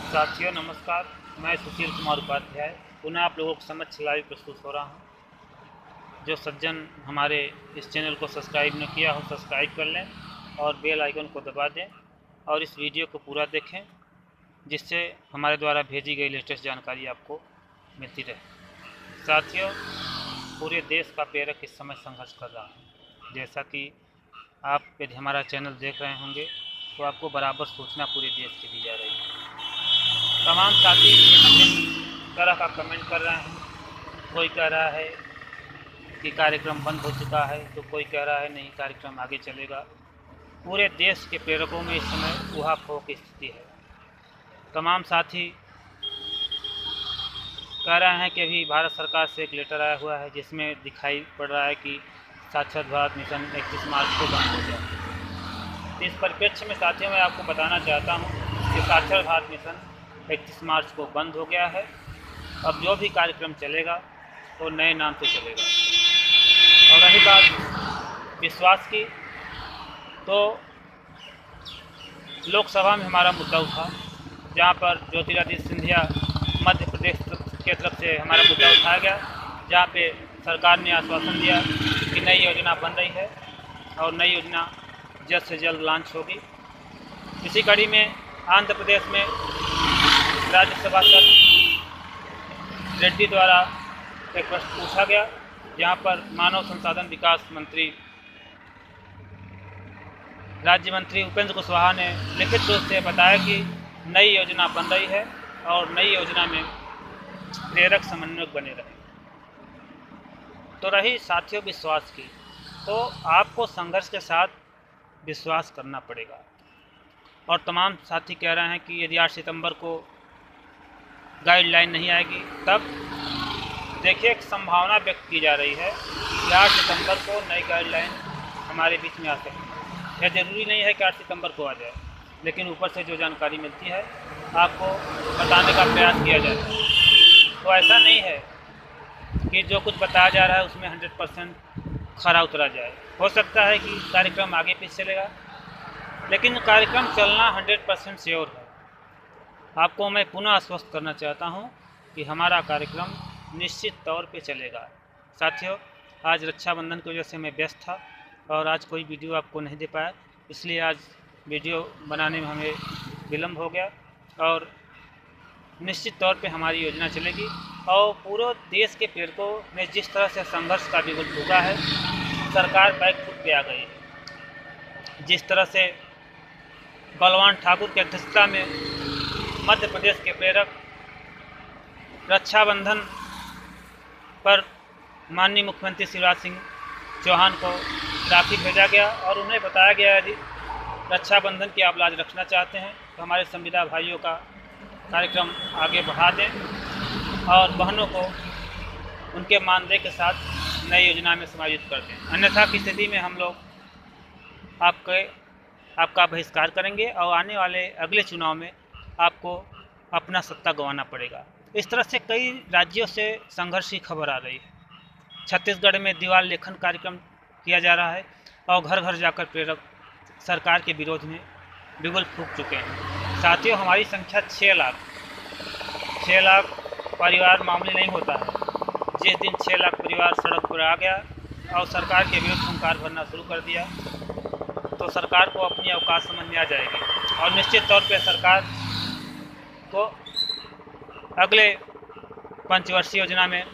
साथियों नमस्कार। मैं सुशील कुमार उपाध्याय पुनः आप लोगों के समक्ष लाइव प्रस्तुत हो रहा हूं। जो सज्जन हमारे इस चैनल को सब्सक्राइब न किया हो सब्सक्राइब कर लें और बेल आइकन को दबा दें और इस वीडियो को पूरा देखें, जिससे हमारे द्वारा भेजी गई लेटेस्ट जानकारी आपको मिलती रहे। साथियों, पूरे देश का प्रेरक इस समय संघर्ष कर रहा है। जैसा कि आप यदि हमारा चैनल देख रहे होंगे तो आपको बराबर सूचना पूरे देश की दी जा रही है। तमाम साथी भिन्न तरह का कमेंट कर रहे हैं। कोई कह रहा है कि कार्यक्रम बंद हो चुका है, तो कोई कह रहा है नहीं कार्यक्रम आगे चलेगा। पूरे देश के प्रेरकों में इस समय ऊहापोह की स्थिति है। तमाम साथी कह रहे हैं कि अभी भारत सरकार से एक लेटर आया हुआ है जिसमें दिखाई पड़ रहा है कि साक्षर भारत मिशन 31 मार्च को बंद हो गया। इस परिप्रेक्ष्य में साथियों मैं आपको बताना चाहता हूँ कि साक्षर भारत मिशन 31 मार्च को बंद हो गया है। अब जो भी कार्यक्रम चलेगा वो नए नाम से चलेगा। और रही बात विश्वास की, तो लोकसभा में हमारा मुद्दा उठा, जहाँ पर ज्योतिरादित्य सिंधिया मध्य प्रदेश के तरफ से हमारा मुद्दा उठाया गया, जहाँ पे सरकार ने आश्वासन दिया कि नई योजना बन रही है और नई योजना जल्द से जल्द लॉन्च होगी। इसी कड़ी में आंध्र प्रदेश में राज्यसभा रेड्डी द्वारा एक प्रश्न पूछा गया, जहाँ पर मानव संसाधन विकास मंत्री राज्य मंत्री उपेंद्र कुशवाहा ने लिखित रूप से बताया कि नई योजना बन रही है और नई योजना में प्रेरक समन्वयक बने रहे। तो रही साथियों विश्वास की, तो आपको संघर्ष के साथ विश्वास करना पड़ेगा। और तमाम साथी कह रहे हैं कि यदि 8 सितंबर को गाइडलाइन नहीं आएगी, तब देखिए एक संभावना व्यक्त की जा रही है कि 8 सितंबर को नई गाइडलाइन हमारे बीच में आ सकती है। यह जरूरी नहीं है कि 8 सितंबर को आ जाए, लेकिन ऊपर से जो जानकारी मिलती है आपको बताने का प्रयास किया जाता है। तो ऐसा नहीं है कि जो कुछ बताया जा रहा है उसमें 100% खरा उतरा जाए। हो सकता है कि कार्यक्रम आगे पीछे चलेगा, लेकिन कार्यक्रम चलना 100% श्योर है। आपको मैं पुनः आश्वस्त करना चाहता हूं कि हमारा कार्यक्रम निश्चित तौर पे चलेगा। साथियों, आज रक्षाबंधन की वजह से मैं व्यस्त था और आज कोई वीडियो आपको नहीं दे पाया, इसलिए आज वीडियो बनाने में हमें विलम्ब हो गया। और निश्चित तौर पे हमारी योजना चलेगी और पूरे देश के प्रेरकों ने जिस तरह से संघर्ष का बिगुल फूंका है, सरकार बैक फुट पे आ गई है। जिस तरह से बलवान ठाकुर की अध्यक्षता में मध्य प्रदेश के प्रेरक रक्षाबंधन पर माननीय मुख्यमंत्री शिवराज सिंह चौहान को राखी भेजा गया और उन्हें बताया गया यदि रक्षाबंधन की आप लाज रखना चाहते हैं तो हमारे संविदा भाइयों का कार्यक्रम आगे बढ़ा दें और बहनों को उनके मानदेय के साथ नई योजना में समायोजित कर दें। अन्यथा की स्थिति में हम लोग आपका बहिष्कार करेंगे और आने वाले अगले चुनाव में आपको अपना सत्ता गंवाना पड़ेगा। इस तरह से कई राज्यों से संघर्ष की खबर आ रही है। छत्तीसगढ़ में दीवार लेखन कार्यक्रम किया जा रहा है और घर घर जाकर प्रेरक सरकार के विरोध में बिगुल फूंक चुके हैं। साथियों, हमारी संख्या 6 लाख परिवार मामूली नहीं होता है। जिस दिन 6 लाख परिवार सड़क पर आ गया और सरकार के विरुद्ध हुंकार भरना शुरू कर दिया, तो सरकार को अपनी अवकाश समझ में आ जाएगी और निश्चित तौर पर सरकार को अगले पंचवर्षीय योजना में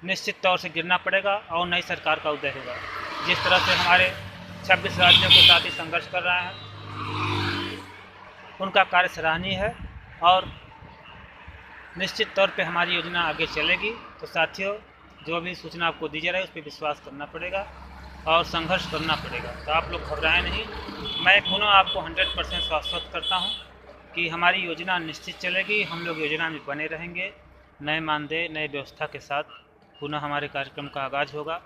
निश्चित तौर से गिरना पड़ेगा और नई सरकार का उदय होगा। जिस तरह से हमारे 26 राज्यों के साथ ही संघर्ष कर रहे हैं, उनका कार्य सराहनीय है और निश्चित तौर पे हमारी योजना आगे चलेगी। तो साथियों, जो भी सूचना आपको दी जा रही है उस पर विश्वास करना पड़ेगा और संघर्ष करना पड़ेगा। तो आप लोग घबराएं नहीं। मैं पुनः आपको 100% आश्वस्त करता हूँ कि हमारी योजना निश्चित चलेगी। हम लोग योजना में बने रहेंगे। नए मानदेय नए व्यवस्था के साथ पुनः हमारे कार्यक्रम का आगाज़ होगा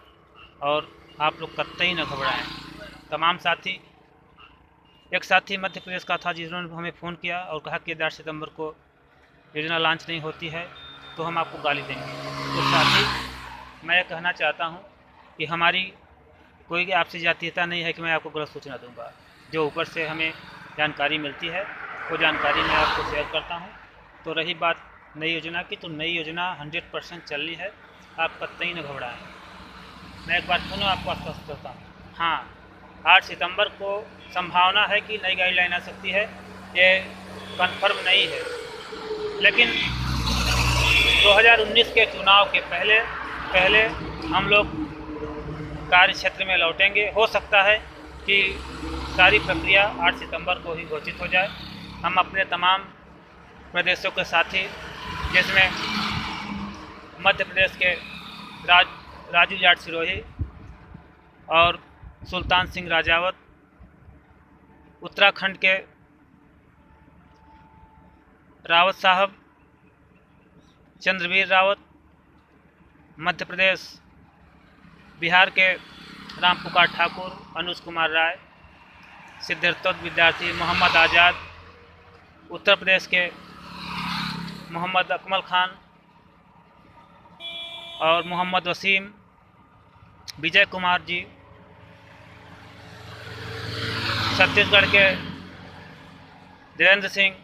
और आप लोग कतई न घबराएं। तमाम साथी, एक साथी मध्य प्रदेश का था जिन्होंने हमें फ़ोन किया और कहा कि 8 सितंबर को योजना लॉन्च नहीं होती है तो हम आपको गाली देंगे। तो साथी, मैं कहना चाहता हूं कि हमारी कोई आपसे जातीयता नहीं है कि मैं आपको गलत सूचना दूंगा। जो ऊपर से हमें जानकारी मिलती है वो जानकारी मैं आपको शेयर करता हूँ। तो रही बात नई योजना की, तो नई योजना 100% चल रही है, आप कतई न घबराएं। मैं एक बार पुनः आपको आश्वस्त करता हूँ। हाँ, 8 सितंबर को संभावना है कि नई गाइडलाइन आ सकती है, ये कन्फर्म नहीं है, लेकिन 2019 के चुनाव के पहले हम लोग कार्य क्षेत्र में लौटेंगे। हो सकता है कि सारी प्रक्रिया 8 सितंबर को ही घोषित हो जाए। हम अपने तमाम प्रदेशों के साथी, जिसमें मध्य प्रदेश के राजू जाट सिरोही और सुल्तान सिंह राजावत, उत्तराखंड के रावत साहब, चंद्रवीर रावत, मध्य प्रदेश बिहार के रामपुकार ठाकुर, अनुज कुमार राय, सिद्धार्थ विद्यार्थी, मोहम्मद आज़ाद, उत्तर प्रदेश के मोहम्मद अकमल खान और मोहम्मद वसीम, विजय कुमार जी, छत्तीसगढ़ के धीरेन्द्र सिंह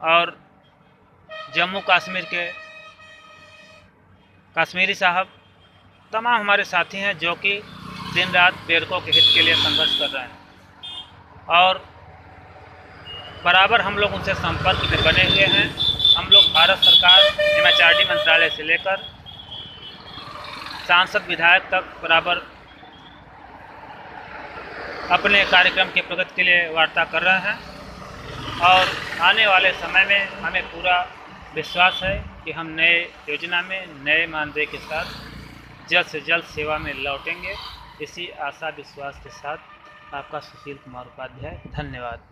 और जम्मू कश्मीर के कश्मीरी साहब, तमाम हमारे साथी हैं जो कि दिन रात पेड़कों के हित के लिए संघर्ष कर रहे हैं और बराबर हम लोग उनसे संपर्क में बने हुए हैं। हम लोग भारत सरकार, MHRD मंत्रालय से लेकर सांसद विधायक तक बराबर अपने कार्यक्रम की प्रगति के लिए वार्ता कर रहे हैं और आने वाले समय में हमें पूरा विश्वास है कि हम नए योजना में नए मानदेय के साथ जल्द से जल्द सेवा में लौटेंगे। इसी आशा विश्वास के साथ आपका सुशील कुमार उपाध्याय। धन्यवाद।